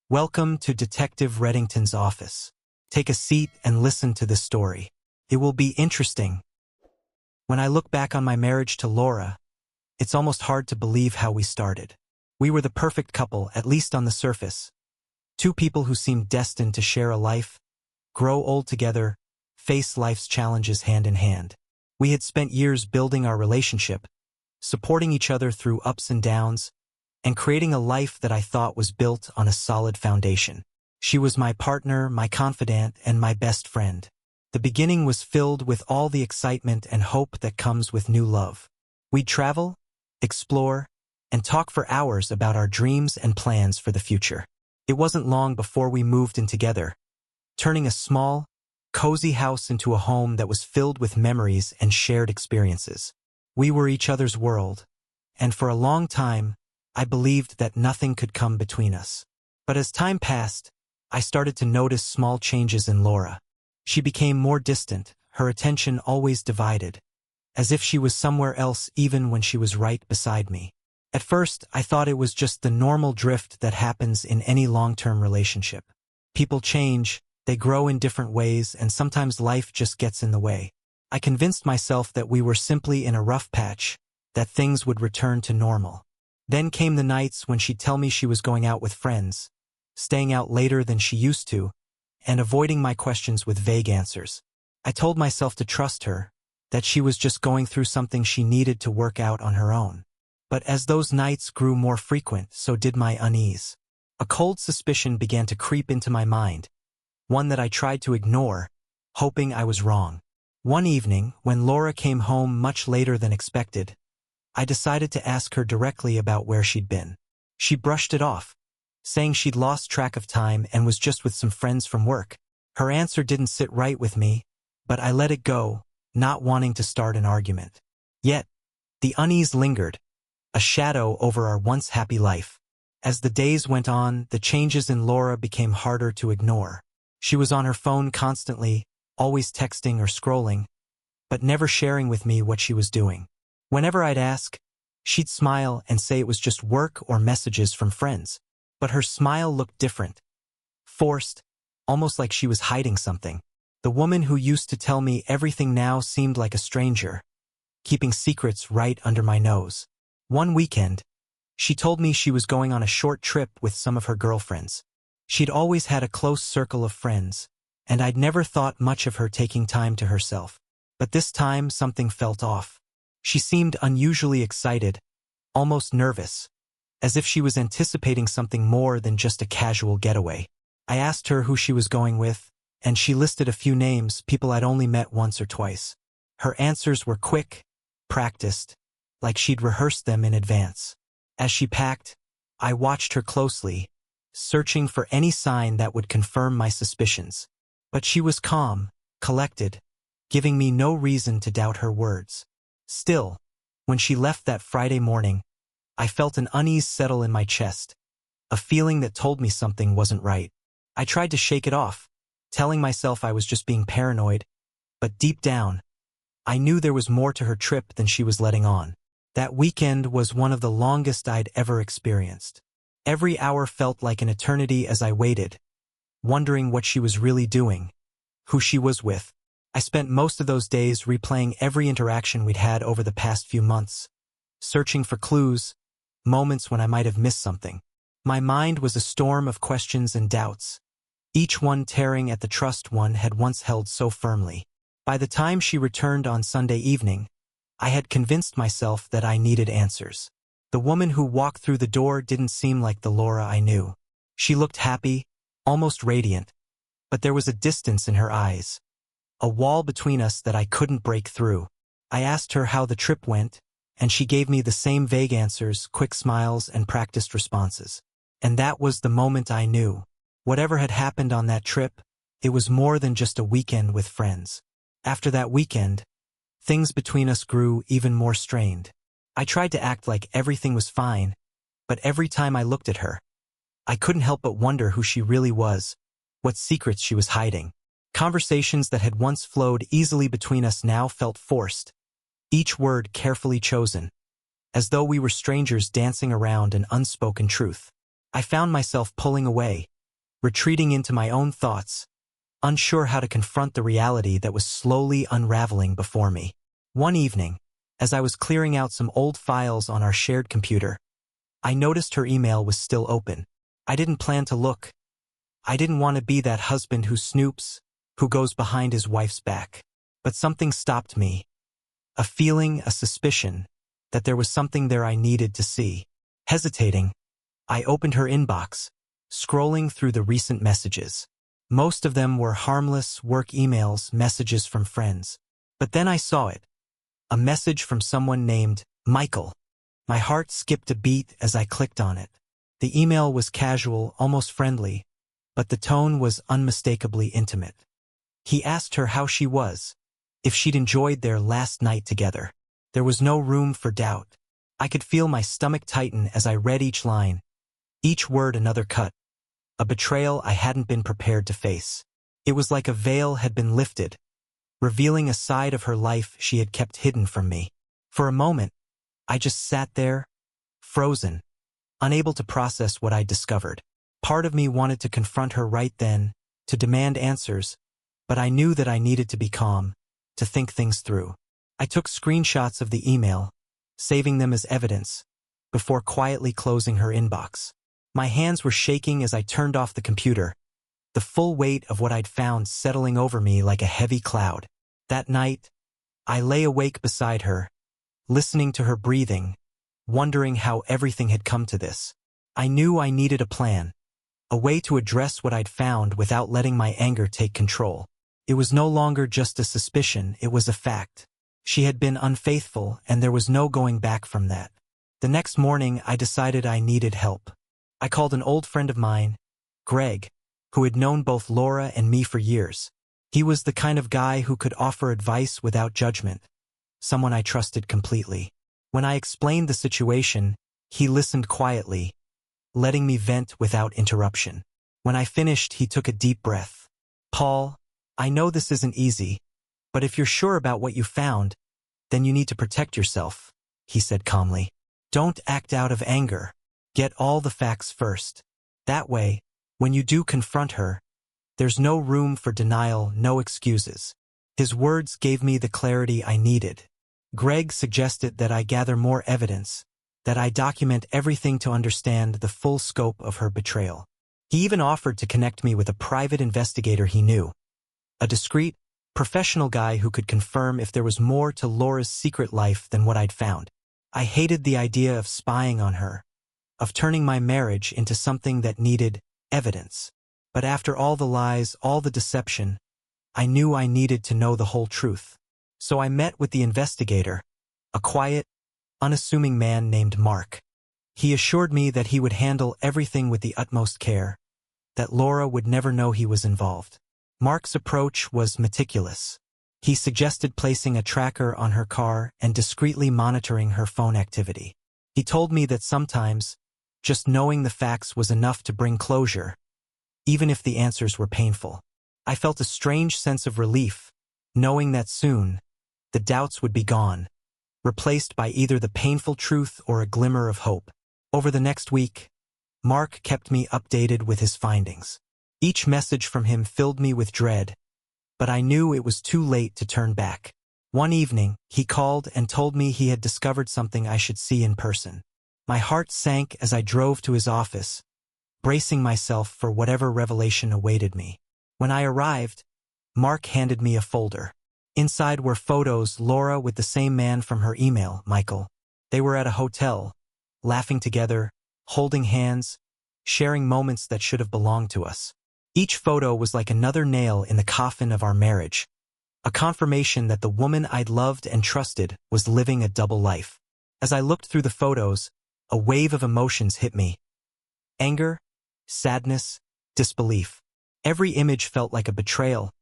Welcome to Detective Reddington's office. Take a seat and listen to this story. It will be interesting. When I look back on my marriage to Laura, it's almost hard to believe how we started. We were the perfect couple, at least on the surface. Two people who seemed destined to share a life, grow old together, face life's challenges hand in hand. We had spent years building our relationship, supporting each other through ups and downs, and creating a life that I thought was built on a solid foundation. She was my partner, my confidant, and my best friend. The beginning was filled with all the excitement and hope that comes with new love. We'd travel, explore, and talk for hours about our dreams and plans for the future. It wasn't long before we moved in together, turning a small, cozy house into a home that was filled with memories and shared experiences. We were each other's world, and for a long time, I believed that nothing could come between us. But as time passed, I started to notice small changes in Laura. She became more distant, her attention always divided, as if she was somewhere else even when she was right beside me. At first, I thought it was just the normal drift that happens in any long-term relationship. People change, they grow in different ways, and sometimes life just gets in the way. I convinced myself that we were simply in a rough patch, that things would return to normal. Then came the nights when she'd tell me she was going out with friends, staying out later than she used to, and avoiding my questions with vague answers. I told myself to trust her, that she was just going through something she needed to work out on her own. But as those nights grew more frequent, so did my unease. A cold suspicion began to creep into my mind, one that I tried to ignore, hoping I was wrong. One evening, when Laura came home much later than expected, I decided to ask her directly about where she'd been. She brushed it off, saying she'd lost track of time and was just with some friends from work. Her answer didn't sit right with me, but I let it go, not wanting to start an argument. Yet, the unease lingered, a shadow over our once happy life. As the days went on, the changes in Laura became harder to ignore. She was on her phone constantly, always texting or scrolling, but never sharing with me what she was doing. Whenever I'd ask, she'd smile and say it was just work or messages from friends. But her smile looked different, forced, almost like she was hiding something. The woman who used to tell me everything now seemed like a stranger, keeping secrets right under my nose. One weekend, she told me she was going on a short trip with some of her girlfriends. She'd always had a close circle of friends, and I'd never thought much of her taking time to herself. But this time something felt off. She seemed unusually excited, almost nervous, as if she was anticipating something more than just a casual getaway. I asked her who she was going with, and she listed a few names, people I'd only met once or twice. Her answers were quick, practiced, like she'd rehearsed them in advance. As she packed, I watched her closely, searching for any sign that would confirm my suspicions. But she was calm, collected, giving me no reason to doubt her words. Still, when she left that Friday morning, I felt an unease settle in my chest, a feeling that told me something wasn't right. I tried to shake it off, telling myself I was just being paranoid, but deep down, I knew there was more to her trip than she was letting on. That weekend was one of the longest I'd ever experienced. Every hour felt like an eternity as I waited, wondering what she was really doing, who she was with. I spent most of those days replaying every interaction we'd had over the past few months, searching for clues, moments when I might have missed something. My mind was a storm of questions and doubts, each one tearing at the trust one had once held so firmly. By the time she returned on Sunday evening, I had convinced myself that I needed answers. The woman who walked through the door didn't seem like the Laura I knew. She looked happy, almost radiant, but there was a distance in her eyes, a wall between us that I couldn't break through. I asked her how the trip went, and she gave me the same vague answers, quick smiles, and practiced responses. And that was the moment I knew. Whatever had happened on that trip, it was more than just a weekend with friends. After that weekend, things between us grew even more strained. I tried to act like everything was fine, but every time I looked at her, I couldn't help but wonder who she really was, what secrets she was hiding. Conversations that had once flowed easily between us now felt forced, each word carefully chosen, as though we were strangers dancing around an unspoken truth. I found myself pulling away, retreating into my own thoughts, unsure how to confront the reality that was slowly unraveling before me. One evening, as I was clearing out some old files on our shared computer, I noticed her email was still open. I didn't plan to look. I didn't want to be that husband who snoops, who goes behind his wife's back. But something stopped me. A feeling, a suspicion, that there was something there I needed to see. Hesitating, I opened her inbox, scrolling through the recent messages. Most of them were harmless work emails, messages from friends. But then I saw it. A message from someone named Michael. My heart skipped a beat as I clicked on it. The email was casual, almost friendly, but the tone was unmistakably intimate. He asked her how she was, if she'd enjoyed their last night together. There was no room for doubt. I could feel my stomach tighten as I read each line, each word another cut, a betrayal I hadn't been prepared to face. It was like a veil had been lifted, revealing a side of her life she had kept hidden from me. For a moment, I just sat there, frozen, unable to process what I'd discovered. Part of me wanted to confront her right then, to demand answers, but I knew that I needed to be calm, to think things through. I took screenshots of the email, saving them as evidence, before quietly closing her inbox. My hands were shaking as I turned off the computer, the full weight of what I'd found settling over me like a heavy cloud. That night, I lay awake beside her, listening to her breathing, wondering how everything had come to this. I knew I needed a plan, a way to address what I'd found without letting my anger take control. It was no longer just a suspicion, it was a fact. She had been unfaithful, and there was no going back from that. The next morning, I decided I needed help. I called an old friend of mine, Greg, who had known both Laura and me for years. He was the kind of guy who could offer advice without judgment, someone I trusted completely. When I explained the situation, he listened quietly, letting me vent without interruption. When I finished, he took a deep breath. "Paul, I know this isn't easy, but if you're sure about what you found, then you need to protect yourself," he said calmly. "Don't act out of anger. Get all the facts first. That way, when you do confront her, there's no room for denial, no excuses." His words gave me the clarity I needed. Greg suggested that I gather more evidence, that I document everything to understand the full scope of her betrayal. He even offered to connect me with a private investigator he knew, a discreet, professional guy who could confirm if there was more to Laura's secret life than what I'd found. I hated the idea of spying on her, of turning my marriage into something that needed evidence. But after all the lies, all the deception, I knew I needed to know the whole truth. So I met with the investigator, a quiet, unassuming man named Mark. He assured me that he would handle everything with the utmost care, that Laura would never know he was involved. Mark's approach was meticulous. He suggested placing a tracker on her car and discreetly monitoring her phone activity. He told me that sometimes, just knowing the facts was enough to bring closure, even if the answers were painful. I felt a strange sense of relief, knowing that soon, the doubts would be gone, replaced by either the painful truth or a glimmer of hope. Over the next week, Mark kept me updated with his findings. Each message from him filled me with dread, but I knew it was too late to turn back. One evening, he called and told me he had discovered something I should see in person. My heart sank as I drove to his office, bracing myself for whatever revelation awaited me. When I arrived, Mark handed me a folder. Inside were photos Laura with the same man from her email, Michael. They were at a hotel, laughing together, holding hands, sharing moments that should have belonged to us. Each photo was like another nail in the coffin of our marriage, a confirmation that the woman I'd loved and trusted was living a double life. As I looked through the photos, a wave of emotions hit me. Anger, sadness, disbelief. Every image felt like a betrayal,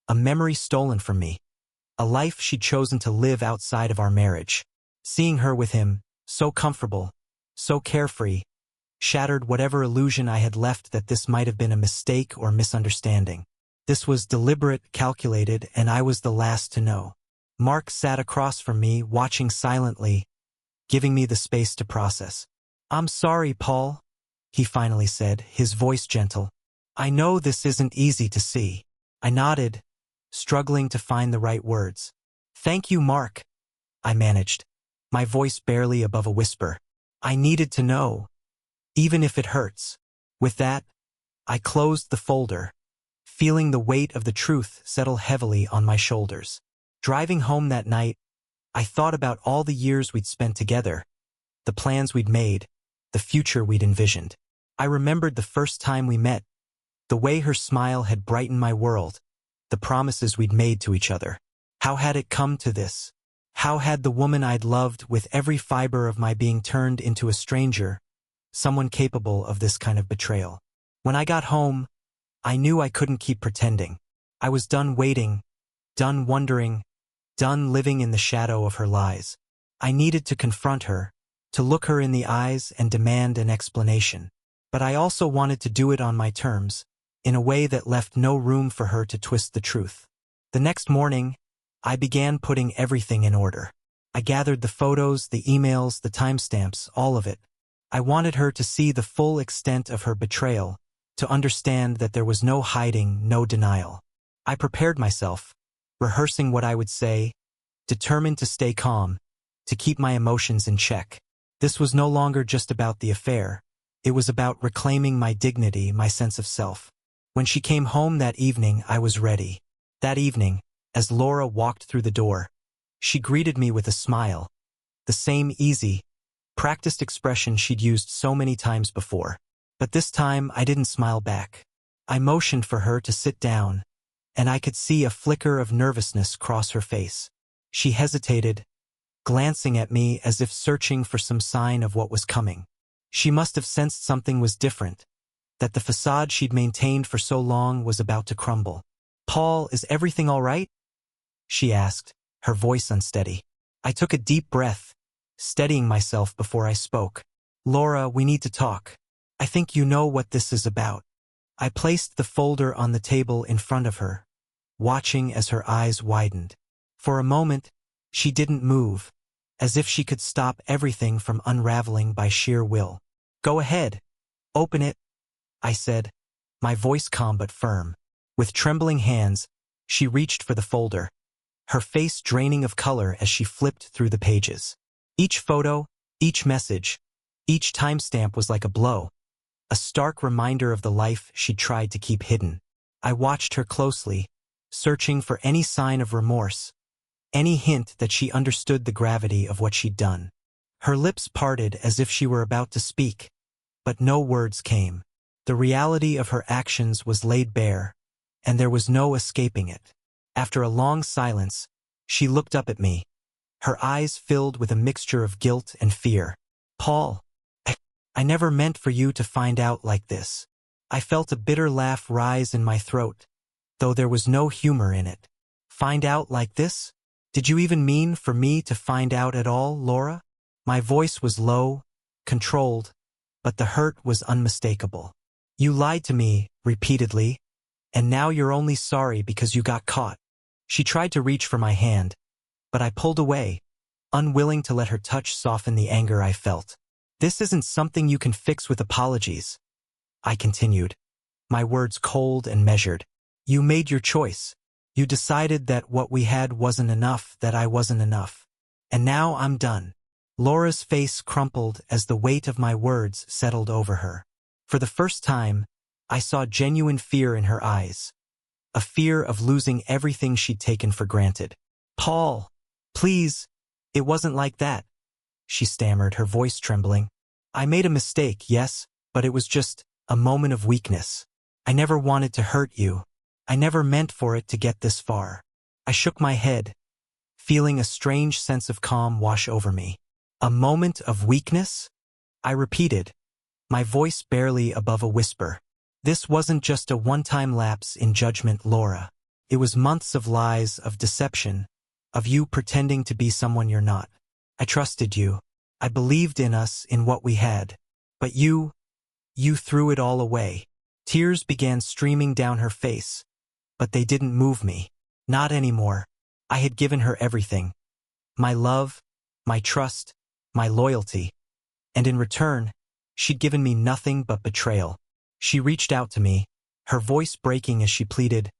a memory stolen from me, a life she'd chosen to live outside of our marriage. Seeing her with him, so comfortable, so carefree, shattered whatever illusion I had left that this might have been a mistake or misunderstanding. This was deliberate, calculated, and I was the last to know. Mark sat across from me, watching silently, giving me the space to process. "I'm sorry, Paul," he finally said, his voice gentle. I know this isn't easy to see. I nodded, struggling to find the right words. Thank you, Mark, I managed, my voice barely above a whisper. I needed to know, even if it hurts. With that, I closed the folder, feeling the weight of the truth settle heavily on my shoulders. Driving home that night, I thought about all the years we'd spent together, the plans we'd made, the future we'd envisioned. I remembered the first time we met, the way her smile had brightened my world, the promises we'd made to each other. How had it come to this? How had the woman I'd loved with every fiber of my being turned into a stranger, someone capable of this kind of betrayal? When I got home, I knew I couldn't keep pretending. I was done waiting, done wondering, done living in the shadow of her lies. I needed to confront her, to look her in the eyes and demand an explanation. But I also wanted to do it on my terms, in a way that left no room for her to twist the truth. The next morning, I began putting everything in order. I gathered the photos, the emails, the timestamps, all of it. I wanted her to see the full extent of her betrayal, to understand that there was no hiding, no denial. I prepared myself, rehearsing what I would say, determined to stay calm, to keep my emotions in check. This was no longer just about the affair. It was about reclaiming my dignity, my sense of self. When she came home that evening, I was ready. That evening, as Laura walked through the door, she greeted me with a smile, the same easy, practiced expression she'd used so many times before. But this time, I didn't smile back. I motioned for her to sit down, and I could see a flicker of nervousness cross her face. She hesitated, glancing at me as if searching for some sign of what was coming. She must have sensed something was different, that the facade she'd maintained for so long was about to crumble. "Paul, is everything all right?" she asked, her voice unsteady. I took a deep breath, steadying myself before I spoke. "Laura, we need to talk. I think you know what this is about." I placed the folder on the table in front of her, watching as her eyes widened. For a moment, she didn't move, as if she could stop everything from unraveling by sheer will. "Go ahead. Open it," I said, my voice calm but firm. With trembling hands, she reached for the folder, her face draining of color as she flipped through the pages. Each photo, each message, each timestamp was like a blow, a stark reminder of the life she'd tried to keep hidden. I watched her closely, searching for any sign of remorse, any hint that she understood the gravity of what she'd done. Her lips parted as if she were about to speak, but no words came. The reality of her actions was laid bare, and there was no escaping it. After a long silence, she looked up at me, her eyes filled with a mixture of guilt and fear. "Paul, I never meant for you to find out like this." I felt a bitter laugh rise in my throat, though there was no humor in it. "Find out like this? Did you even mean for me to find out at all, Laura?" My voice was low, controlled, but the hurt was unmistakable. "You lied to me, repeatedly, and now you're only sorry because you got caught." She tried to reach for my hand, but I pulled away, unwilling to let her touch soften the anger I felt. "This isn't something you can fix with apologies," I continued, my words cold and measured. "You made your choice. You decided that what we had wasn't enough, that I wasn't enough. And now I'm done." Laura's face crumpled as the weight of my words settled over her. For the first time, I saw genuine fear in her eyes, a fear of losing everything she'd taken for granted. "Paul, please, it wasn't like that," she stammered, her voice trembling. "I made a mistake, yes, but it was just a moment of weakness. I never wanted to hurt you. I never meant for it to get this far." I shook my head, feeling a strange sense of calm wash over me. "A moment of weakness?" I repeated, my voice barely above a whisper. "This wasn't just a one-time lapse in judgment, Laura. It was months of lies, of deception, of you pretending to be someone you're not. I trusted you. I believed in us, in what we had. But you threw it all away." Tears began streaming down her face, but they didn't move me. Not anymore. I had given her everything. My love, my trust, my loyalty. And in return, she'd given me nothing but betrayal. She reached out to me, her voice breaking as she pleaded,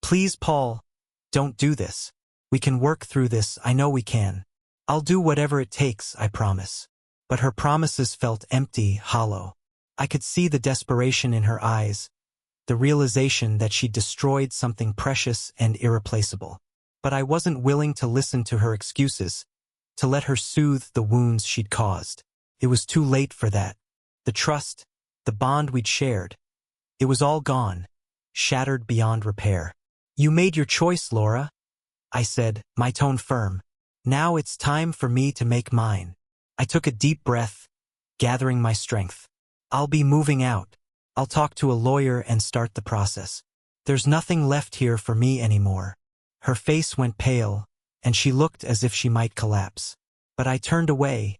"Please, Paul, don't do this. We can work through this, I know we can. I'll do whatever it takes, I promise." But her promises felt empty, hollow. I could see the desperation in her eyes, the realization that she'd destroyed something precious and irreplaceable. But I wasn't willing to listen to her excuses, to let her soothe the wounds she'd caused. It was too late for that. The trust, the bond we'd shared, it was all gone, shattered beyond repair. "You made your choice, Laura," I said, my tone firm. "Now it's time for me to make mine." I took a deep breath, gathering my strength. "I'll be moving out. I'll talk to a lawyer and start the process. There's nothing left here for me anymore." Her face went pale, and she looked as if she might collapse. But I turned away,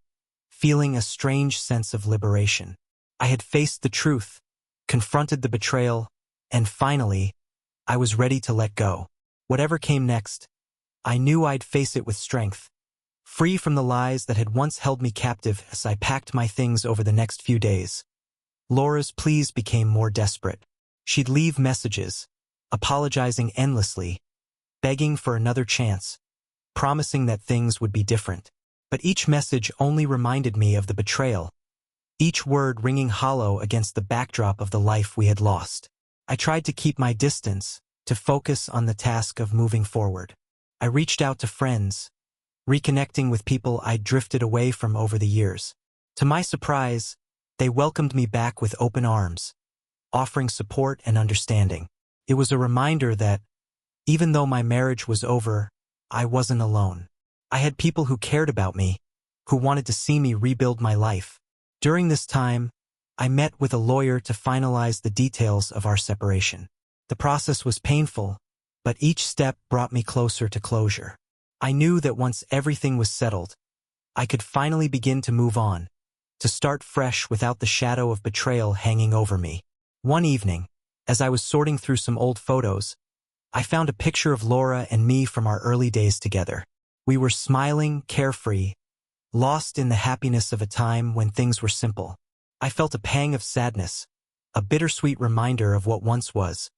feeling a strange sense of liberation. I had faced the truth, confronted the betrayal, and finally, I was ready to let go. Whatever came next, I knew I'd face it with strength, free from the lies that had once held me captive as I packed my things over the next few days. Laura's pleas became more desperate. She'd leave messages, apologizing endlessly, begging for another chance, promising that things would be different. But each message only reminded me of the betrayal, each word ringing hollow against the backdrop of the life we had lost. I tried to keep my distance, to focus on the task of moving forward. I reached out to friends, reconnecting with people I'd drifted away from over the years. To my surprise, they welcomed me back with open arms, offering support and understanding. It was a reminder that, even though my marriage was over, I wasn't alone. I had people who cared about me, who wanted to see me rebuild my life. During this time, I met with a lawyer to finalize the details of our separation. The process was painful, but each step brought me closer to closure. I knew that once everything was settled, I could finally begin to move on, to start fresh without the shadow of betrayal hanging over me. One evening, as I was sorting through some old photos, I found a picture of Laura and me from our early days together. We were smiling, carefree, lost in the happiness of a time when things were simple. I felt a pang of sadness, a bittersweet reminder of what once was.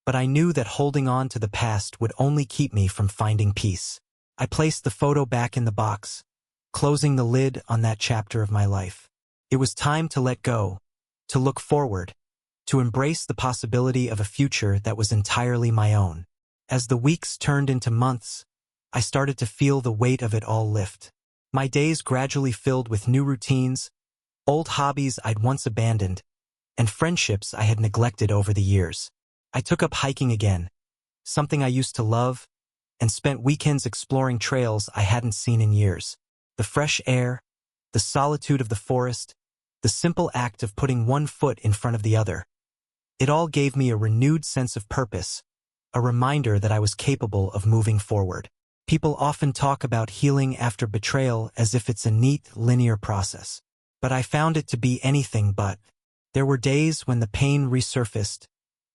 But I knew that holding on to the past would only keep me from finding peace. I placed the photo back in the box, closing the lid on that chapter of my life. It was time to let go, to look forward, to embrace the possibility of a future that was entirely my own. As the weeks turned into months, I started to feel the weight of it all lift. My days gradually filled with new routines, old hobbies I'd once abandoned, and friendships I had neglected over the years. I took up hiking again, something I used to love, and spent weekends exploring trails I hadn't seen in years. The fresh air, the solitude of the forest, the simple act of putting one foot in front of the other. It all gave me a renewed sense of purpose, a reminder that I was capable of moving forward. People often talk about healing after betrayal as if it's a neat, linear process. But I found it to be anything but. There were days when the pain resurfaced,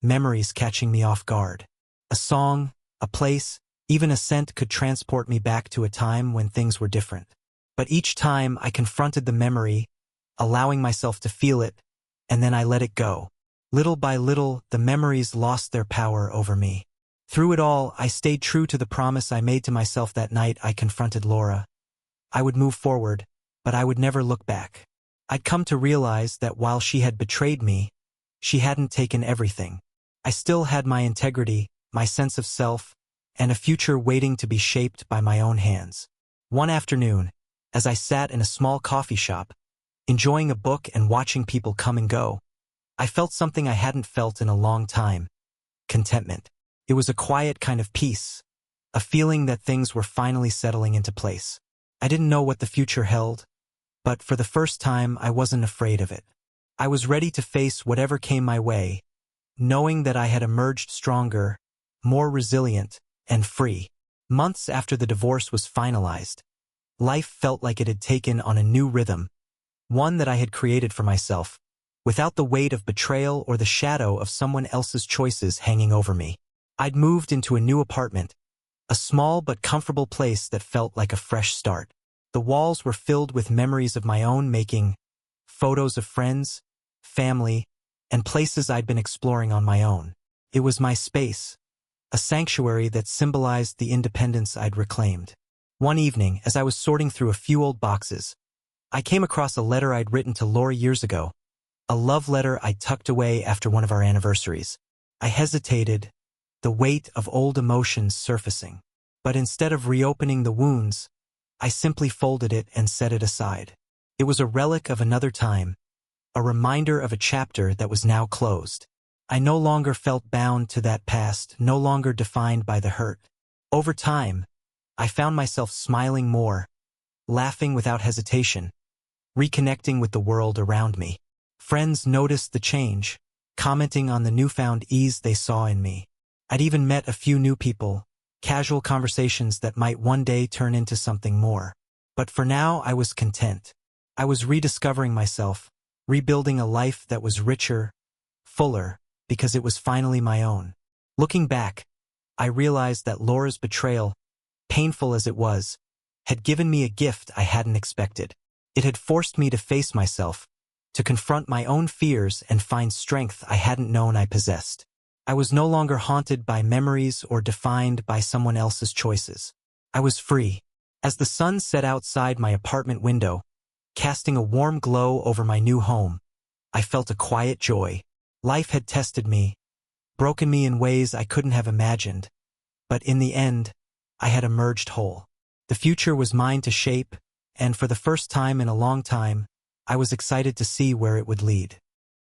memories catching me off guard. A song, a place, even a scent could transport me back to a time when things were different. But each time I confronted the memory, allowing myself to feel it, and then I let it go. Little by little, the memories lost their power over me. Through it all, I stayed true to the promise I made to myself that night I confronted Laura. I would move forward, but I would never look back. I'd come to realize that while she had betrayed me, she hadn't taken everything. I still had my integrity, my sense of self, and a future waiting to be shaped by my own hands. One afternoon, as I sat in a small coffee shop, enjoying a book and watching people come and go, I felt something I hadn't felt in a long time: contentment. It was a quiet kind of peace, a feeling that things were finally settling into place. I didn't know what the future held, but for the first time I wasn't afraid of it. I was ready to face whatever came my way, knowing that I had emerged stronger, more resilient, and free. Months after the divorce was finalized, life felt like it had taken on a new rhythm, one that I had created for myself, without the weight of betrayal or the shadow of someone else's choices hanging over me. I'd moved into a new apartment, a small but comfortable place that felt like a fresh start. The walls were filled with memories of my own making, photos of friends, family, and places I'd been exploring on my own. It was my space, a sanctuary that symbolized the independence I'd reclaimed. One evening, as I was sorting through a few old boxes, I came across a letter I'd written to Laura years ago, a love letter I tucked away after one of our anniversaries. I hesitated, the weight of old emotions surfacing. But instead of reopening the wounds, I simply folded it and set it aside. It was a relic of another time, a reminder of a chapter that was now closed. I no longer felt bound to that past, no longer defined by the hurt. Over time, I found myself smiling more, laughing without hesitation, reconnecting with the world around me. Friends noticed the change, commenting on the newfound ease they saw in me. I'd even met a few new people, casual conversations that might one day turn into something more. But for now, I was content. I was rediscovering myself, rebuilding a life that was richer, fuller, because it was finally my own. Looking back, I realized that Laura's betrayal, painful as it was, had given me a gift I hadn't expected. It had forced me to face myself, to confront my own fears and find strength I hadn't known I possessed. I was no longer haunted by memories or defined by someone else's choices. I was free. As the sun set outside my apartment window, casting a warm glow over my new home, I felt a quiet joy. Life had tested me, broken me in ways I couldn't have imagined, but in the end, I had emerged whole. The future was mine to shape, and for the first time in a long time, I was excited to see where it would lead.